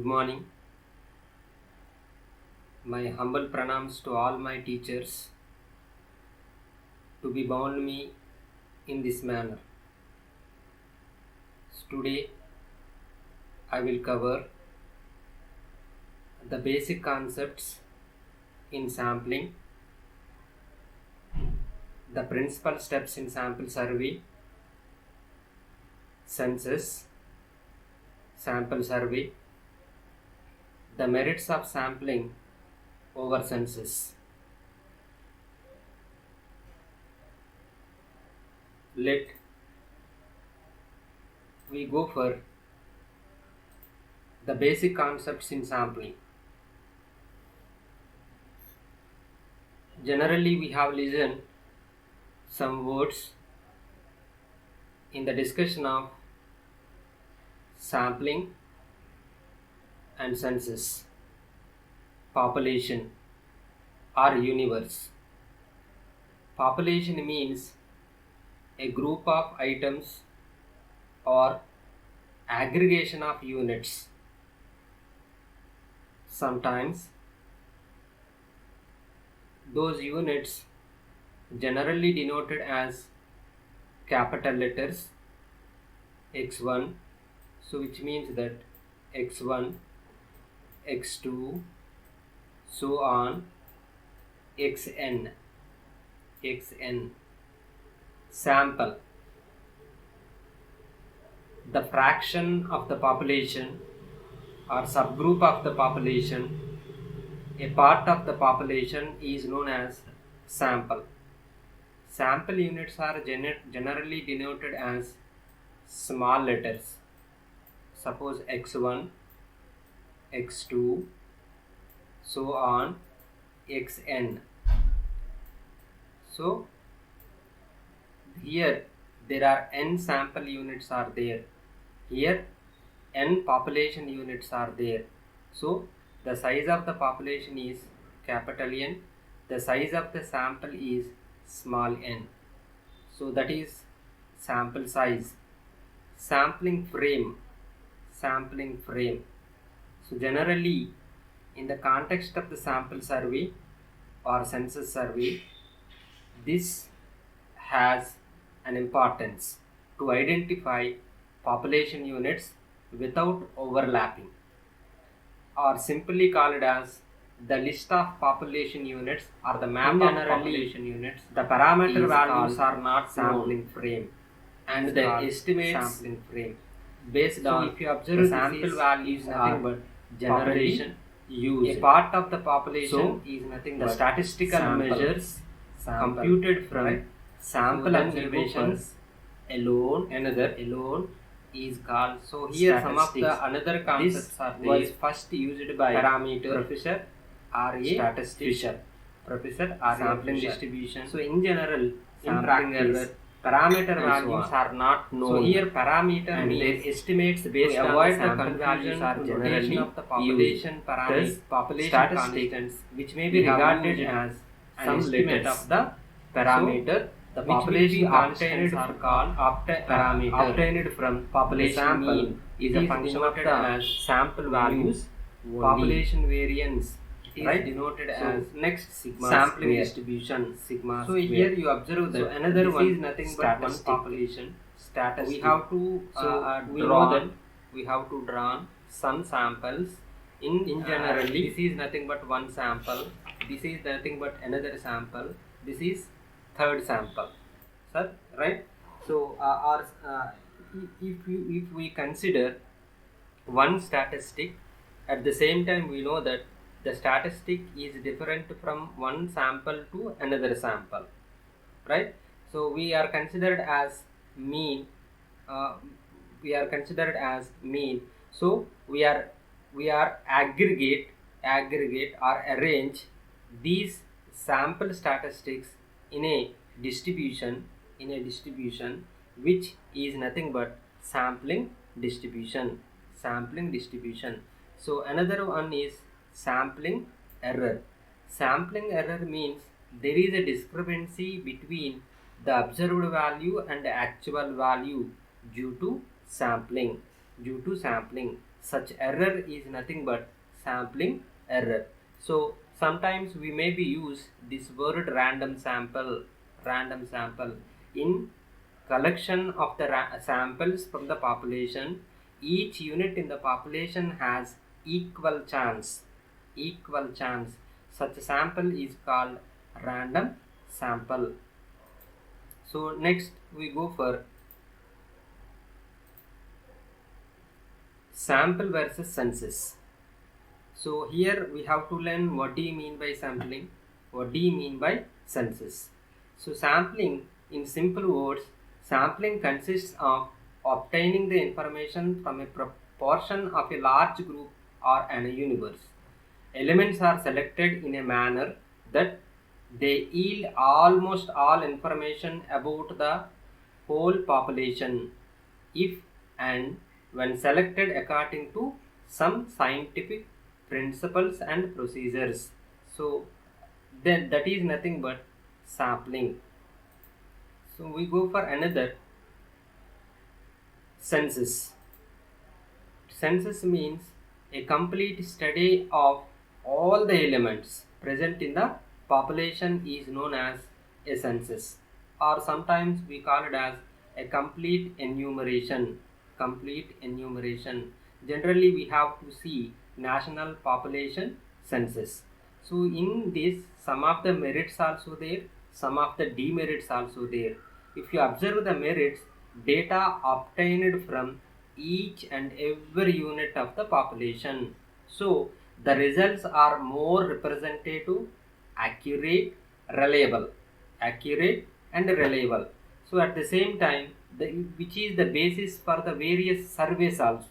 morning. My humble pranams to all my teachers to be bound me in this manner. Today I will cover the basic concepts in sampling, the principal steps in sample survey, census, sample survey, the merits of sampling over census. Let we go for the basic concepts in sampling. Generally, we have listened some words in the discussion of sampling and census, population or universe. Population means a group of items or aggregation of units. Sometimes those units generally denoted as capital letters x1, so which means that x1, x2, so on, xn. Sample, the fraction of the population or subgroup of the population, a part of the population is known as sample. Sample units are generally denoted as small letters. Suppose x1, x2, so on, xn. So here there are n sample units are there. Here n population units are there. So the size of the population is capital N. The size of the sample is small n. So that is sample size. Sampling frame. So generally in the context of the sample survey or census survey, this has an importance to identify population units without overlapping, or simply called as the list of population units or the map of population units. The parameter values are not sampling frame and the estimate sampling frame based on if you observe the sample value is nothing but generation used. A part of the population is nothing but the statistical measures computed from sample observations alone. Another alone is called. So here some of the another concepts are there. Was first used by parameter Professor R.A. Statistician. Professor R.A. Sampling distribution. So in general, in practice, parameter values are not known. So here parameter and their estimates based on avoid the confusion are generally of the population parameters, population statistics, which may be regarded as some estimate of the parameter. The population contained are called parameter obtained from population mean is a function of the sample values. Population variance is denoted as next sigma sampling square. Distribution sigma. So here you observe that another one is nothing but one population statistic. We have to we know that we have to draw some samples. In generally, this is nothing but one sample. This is nothing but another sample. This is third sample, sir, right? So if we consider one statistic, at the same time we know that the statistic is different from one sample to another sample, right? So we are considered as mean. So we are aggregate or arrange these sample statistics in a distribution which is nothing but sampling distribution. So another one is sampling error. Sampling error means there is a discrepancy between the observed value and the actual value due to sampling. such error is nothing but sampling error. So sometimes we may be use this word random sample in collection of the samples from the population. Each unit in the population has equal chance. Such a sample is called random sample. So next we go for sample versus census. So here we have to learn what do you mean by sampling, what do you mean by census. So sampling, in simple words, sampling consists of obtaining the information from a proportion of a large group or an universe. Elements are selected in a manner that they yield almost all information about the whole population if and when selected according to some scientific principles and procedures. So then that is nothing but sampling. So we go for another, census. Census means a complete study of all the elements present in the population is known as a census, or sometimes we call it as a complete enumeration. Generally we have to see national population census. So in this, some of the merits also there, some of the demerits also there. If you observe the merits, data obtained from each and every unit of the population, so the results are more representative, accurate, reliable, so at the same time, which is the basis for the various surveys also.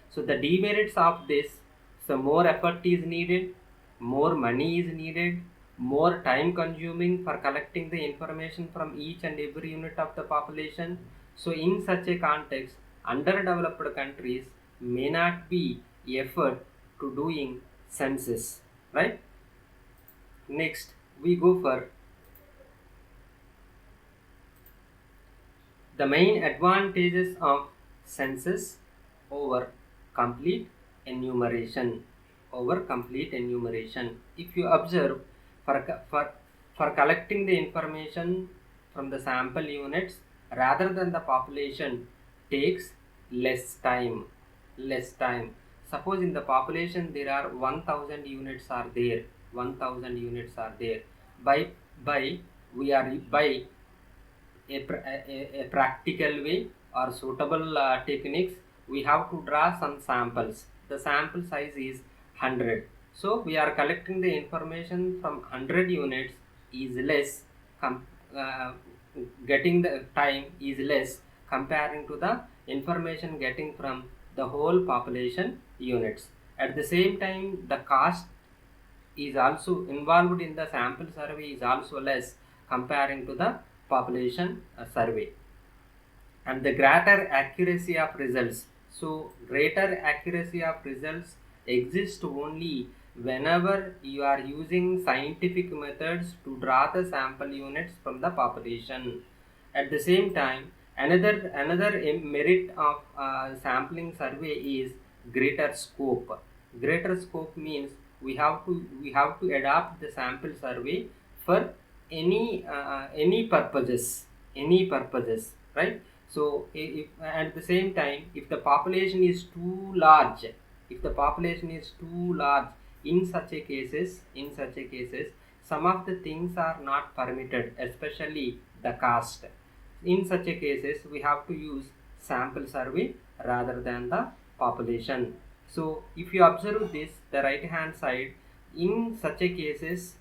So the demerits of this, so more effort is needed, more money is needed, more time consuming for collecting the information from each and every unit of the population. So in such a context, underdeveloped countries may not be effort to doing census, right? Next we go for the main advantages of census over complete enumeration. If you observe, for collecting the information from the sample units rather than the population takes less time. Suppose in the population there are 1000 units are there. By a practical way or suitable techniques, we have to draw some samples. The sample size is 100. So we are collecting the information from 100 units is less, getting the time is less comparing to the information getting from the whole population units. At the same time, the cost is also involved in the sample survey is also less comparing to the population survey. And the greater accuracy of results. So greater accuracy of results exists only whenever you are using scientific methods to draw the sample units from the population. At the same time, another merit of sampling survey is greater scope. Greater scope means we have to adapt the sample survey for any purposes, right? So at the same time, if the population is too large, in such a cases, some of the things are not permitted, especially the cost. In such a cases, we have to use sample survey rather than the population. So if you observe this, the right hand side, in such a cases,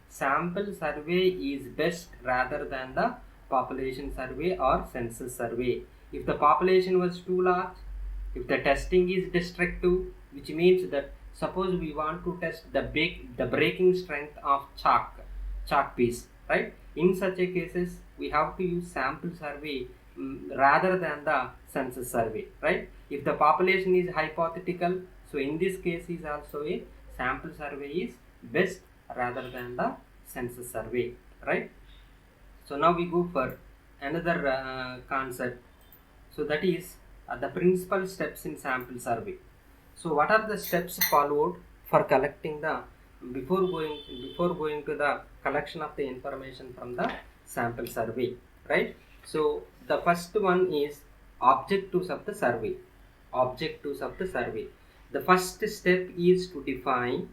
sample survey is best rather than the population survey or census survey. If the population was too large, if the testing is destructive, which means that suppose we want to test the breaking strength of chalk piece, right? In such a cases, we have to use sample survey rather than the census survey, right? If the population is hypothetical, so in this case is also a sample survey is best rather than the census survey, right? So now we go for another concept. So that is the principal steps in sample survey. So what are the steps followed for collecting the before going to the collection of the information from the sample survey, right? So the first one is objectives of the survey. Objectives of the survey. The first step is to define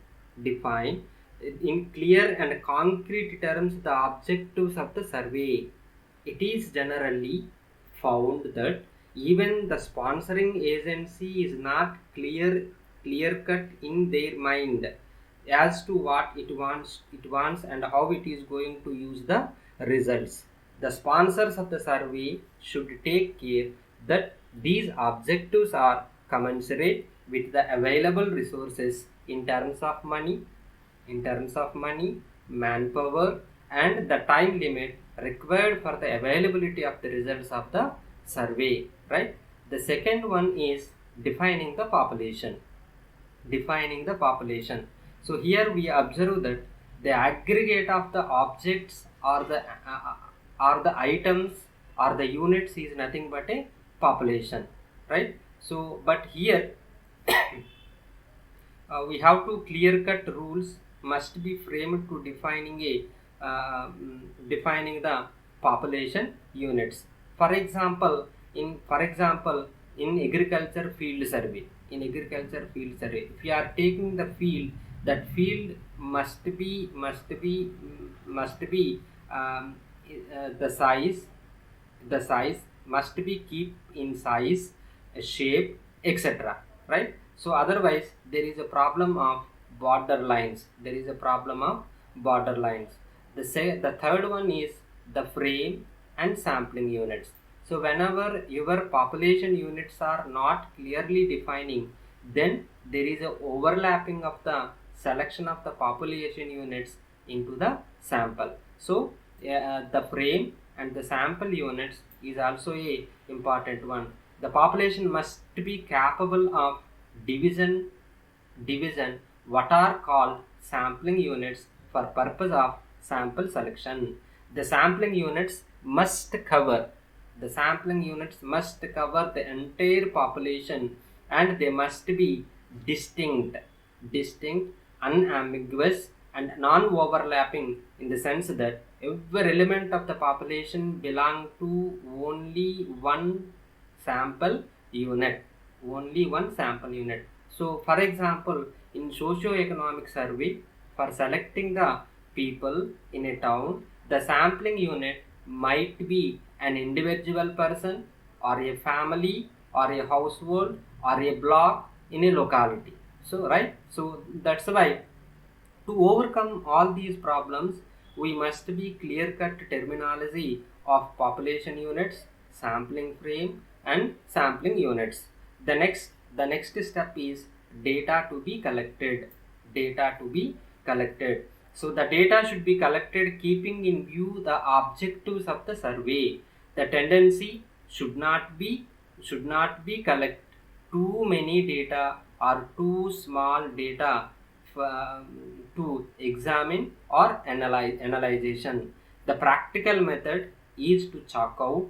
in clear and concrete terms the objectives of the survey. It is generally found that even the sponsoring agency is not clear cut in their mind as to what it wants and how it is going to use the results. The sponsors of the survey should take care that these objectives are commensurate with the available resources in terms of money, manpower, and the time limit required for the availability of the results of the survey, right? The second one is defining the population. So here we observe that the aggregate of the objects or the items or the units is nothing but a population, right? So but here we have to clear cut rules must be framed to defining the population units. For example, in agriculture field survey, if you are taking the field, that field must be the size must be keep in size, shape, etc., right? So otherwise there is a problem of borderlines. The third one is the frame and sampling units. So whenever your population units are not clearly defining, then there is a overlapping of the selection of the population units into the sample. So the frame and the sample units is also a important one. The population must be capable of division what are called sampling units for purpose of sample selection. The sampling units must cover the entire population, and they must be distinct, unambiguous, and non-overlapping, in the sense that every element of the population belong to only one sample unit. So for example, in socio-economic survey, for selecting the people in a town, the sampling unit might be an individual person or a family or a household or a block in a locality. So right, so that's why to overcome all these problems, we must be clear-cut terminology of population units, sampling frame, and sampling units. The next step is data to be collected. So the data should be collected keeping in view the objectives of the survey. The tendency should not be collect too many data or too small data to examine or analyzation. The practical method is to chalk out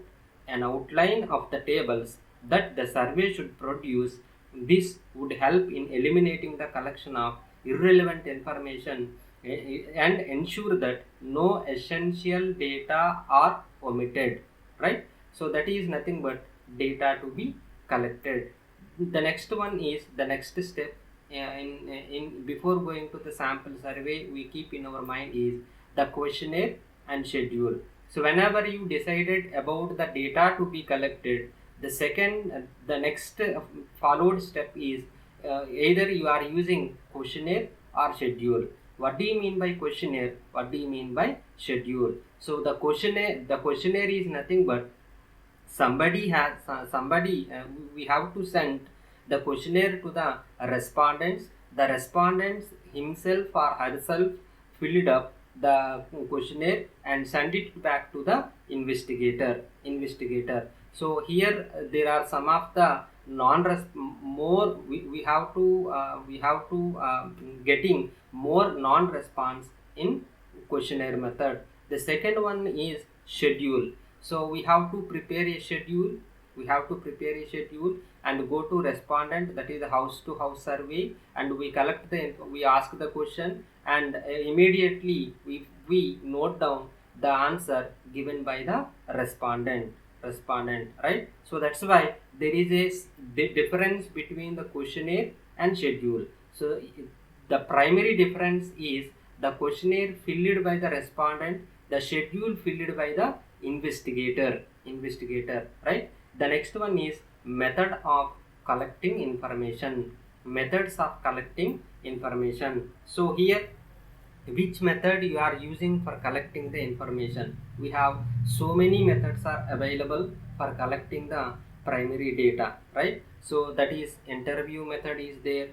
an outline of the tables that the survey should produce. This would help in eliminating the collection of irrelevant information and ensure that no essential data are omitted, right? So that is nothing but data to be collected. The next step in before going to the sample survey, we keep in our mind is the questionnaire and schedule. So whenever you decided about the data to be collected, the next followed step is either you are using questionnaire or schedule. What do you mean by questionnaire? What do you mean by schedule? So the questionnaire is nothing but we have to send the questionnaire to the respondents. The respondents himself or herself filled up the questionnaire and send it back to the investigator. So here there are some of the we have to getting more non-response in questionnaire method. The second one is schedule. So we have to prepare a schedule We have to prepare a schedule and go to respondent, that is the house to house survey, and we ask the question, and immediately we note down the answer given by the respondent, right? So that's why there is a difference between the questionnaire and schedule. So the primary difference is the questionnaire filled by the respondent, the schedule filled by the investigator, right? The next one is method of collecting information, methods of collecting information. So here, which method you are using for collecting the information? We have so many methods are available for collecting the primary data, right? So that is interview method is there,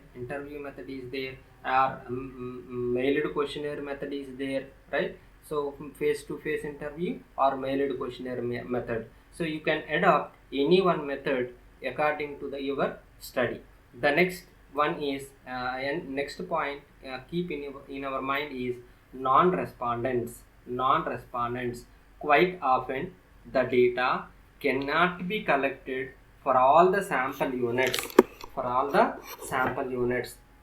or mailed questionnaire method is there, right? So face to face interview or mailed questionnaire method. So you can adopt any one method according to your study. The next one is and next point keep in our mind is non-respondents. Quite often the data cannot be collected for all the sample units.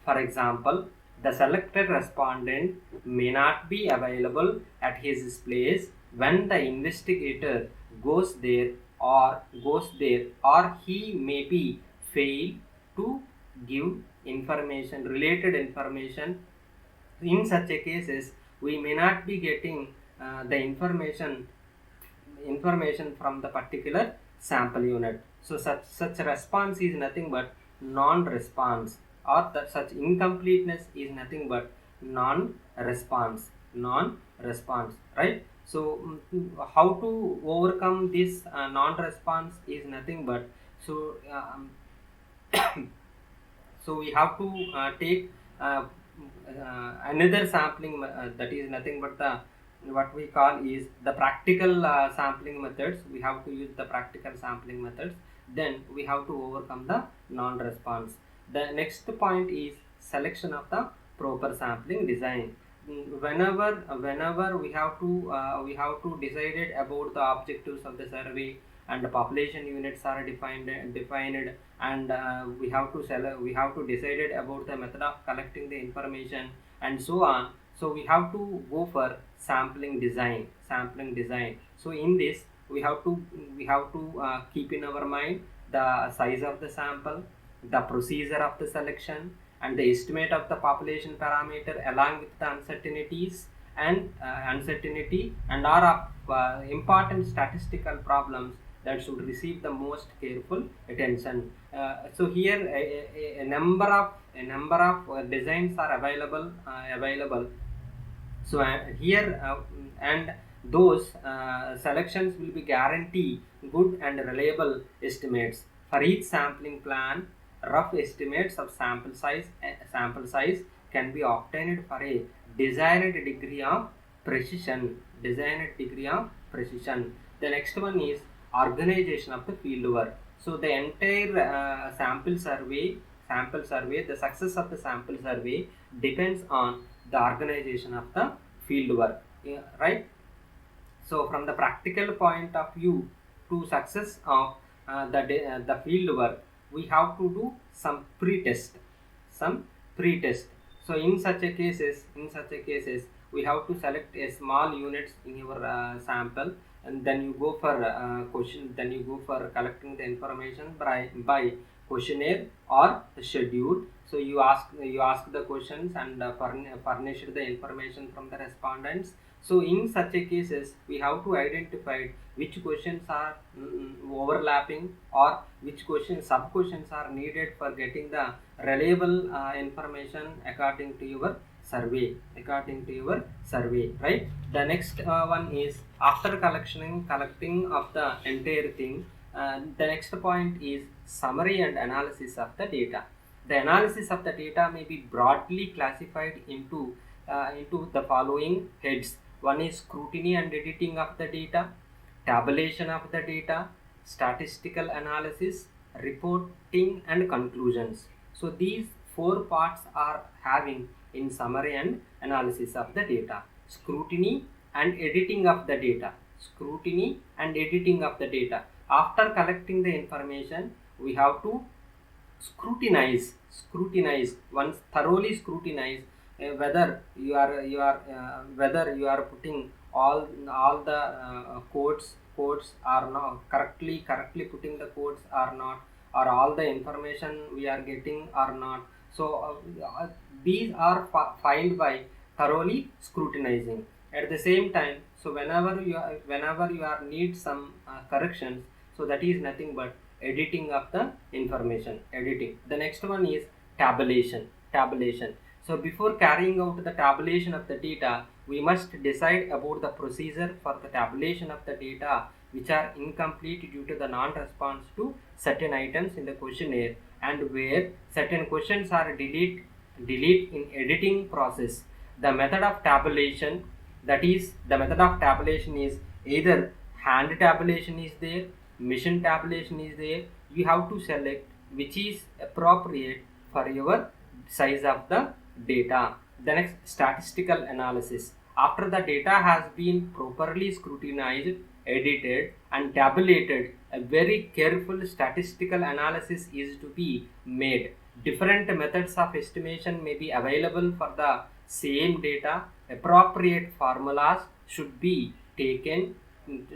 For example, the selected respondent may not be available at his place when the investigator goes there, or he may be fail to give related information. In such a cases, we may not be getting the information from the particular sample unit. So such response is nothing but non-response, or such incompleteness is nothing but non-response, right? So how to overcome this non-response is nothing but, so we have to take another sampling, that is nothing but what we call is the practical sampling methods. We have to use the practical sampling methods, then we have to overcome the non-response. The next point is selection of the proper sampling design. Whenever we have to decide about the objectives of the survey, and the population units are defined, and we have to decide about the method of collecting the information, and so on. So we have to go for sampling design. So in this, we have to keep in our mind the size of the sample, the procedure of the selection, and the estimate of the population parameter, along with the uncertainty and are of important statistical problems that should receive the most careful attention. So here a number of designs are available. So here and those selections will be guarantee good and reliable estimates for each sampling plan. Rough estimates of sample size can be obtained for a desired degree of precision. The next one is organization of the field work. So the entire sample survey, the success of the sample survey depends on the organization of the field work, right? So from the practical point of view, to success of the field work, we have to do some pre-test. So in such a cases, we have to select a small units in your sample, and then you go for collecting the information by questionnaire or schedule. So you ask the questions and furnish the information from the respondents. So in such a cases, we have to identify which questions are overlapping, or which sub questions are needed for getting the reliable information according to your survey, right? The next one is after collecting of the entire thing. The next point is summary and analysis of the data. The analysis of the data may be broadly classified into the following heads. One is scrutiny and editing of the data, tabulation of the data, statistical analysis, reporting, and conclusions. So these 4 parts are having in summary and analysis of the data. Scrutiny and editing of the data. After collecting the information, we have to scrutinize once thoroughly scrutinize whether you are putting all the codes are not correctly putting the codes or not, or all the information we are getting or not. So these are filed by thoroughly scrutinizing. At the same time, so whenever you are need some corrections, so that is nothing but editing of the information. Editing. The next one is tabulation. So before carrying out the tabulation of the data, we must decide about the procedure for the tabulation of the data which are incomplete due to the non-response to certain items in the questionnaire, and where certain questions are delete in editing process. The method of tabulation, is either hand tabulation is there, machine tabulation is there. You have to select which is appropriate for your size of the data. The next, statistical analysis. After the data has been properly scrutinized, edited and tabulated, a very careful statistical analysis is to be made. Different methods of estimation may be available for the same data. Appropriate formulas should be taken to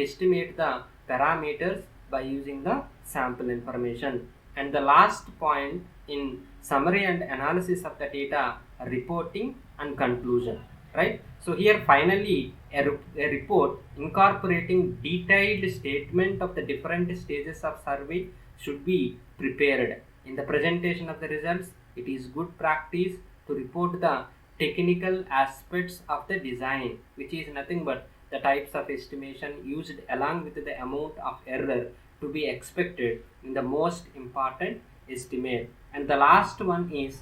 estimate the parameters by using the sample information. And the last point in summary and analysis of the data, reporting and conclusion, right? So here finally a report incorporating detailed statement of the different stages of survey should be prepared. In the presentation of the results, it is good practice to report the technical aspects of the design, which is nothing but the types of estimation used along with the amount of error to be expected in the most important estimate. And the last one is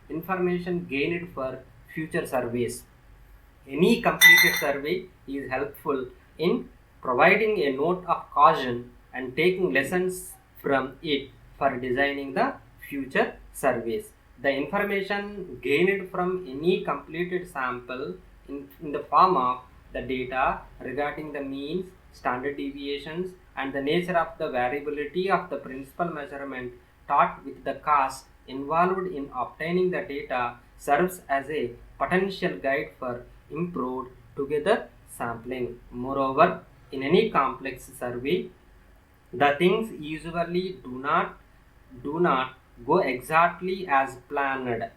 information gained for future surveys. Any completed survey is helpful in providing a note of caution and taking lessons from it for designing the future surveys. The information gained from any completed sample in the form of the data regarding the means, standard deviations and the nature of the variability of the principal measurement taught with the cost involved in obtaining the data serves as a potential guide for improved together sampling. Moreover, in any complex survey, the things usually do not go exactly as planned,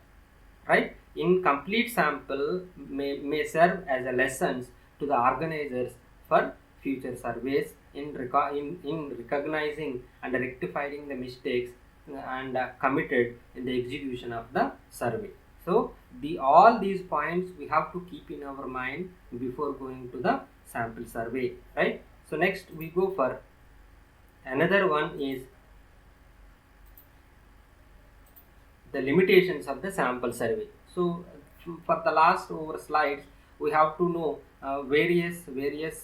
right? Incomplete sample may serve as a lessons to the organizers for future surveys in recognizing and rectifying the mistakes and committed in the execution of the survey. So all these points we have to keep in our mind before going to the sample survey, right? So next we go for another one is the limitations of the sample survey. So for the last over slides, we have to know various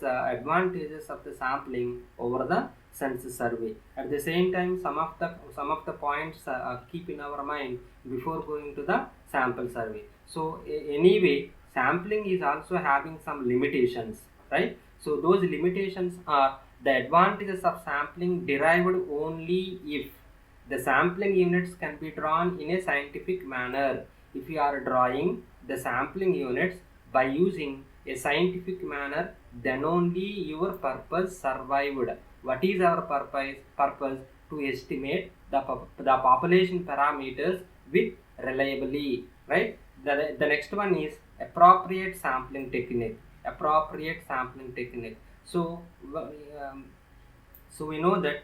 advantages of the sampling over the census survey. At the same time, some of the points keep in our mind before going to the sample survey. So anyway, sampling is also having some limitations, right? So those limitations are the advantages of sampling derived only if the sampling units can be drawn in a scientific manner. If you are drawing the sampling units by using a scientific manner, then only your purpose survived. What is our purpose? To estimate the population parameters with reliably, right? The next one is appropriate sampling technique. So we know that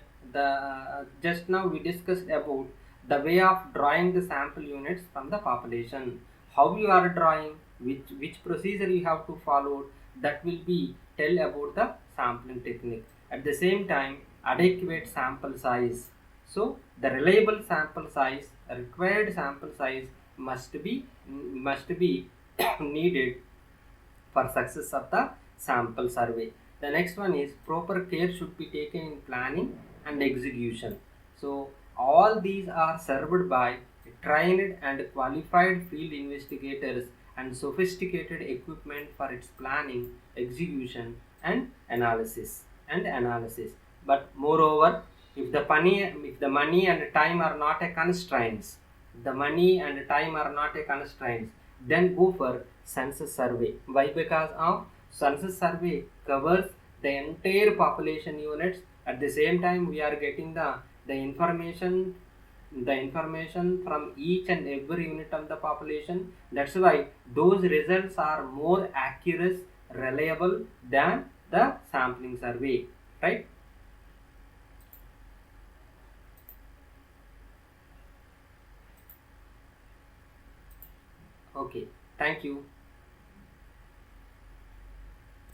just now we discussed about the way of drawing the sample units from the population. How you are drawing, which procedure you have to follow, that will be tell about the sampling technique. At the same time, adequate sample size. So the reliable sample size, required sample size must be needed for success of the sample survey. The next one is proper care should be taken in planning and execution. So all these are served by trained and qualified field investigators and sophisticated equipment for its planning, execution and analysis. But moreover, if the money and time are not a constraints, the money and time are not a constraints, then go for census survey. Why? Because of census survey covers the entire population units. At the same time, we are getting the information from each and every unit of the population. That's why those results are more accurate, reliable than the sampling survey, right? Okay, thank you.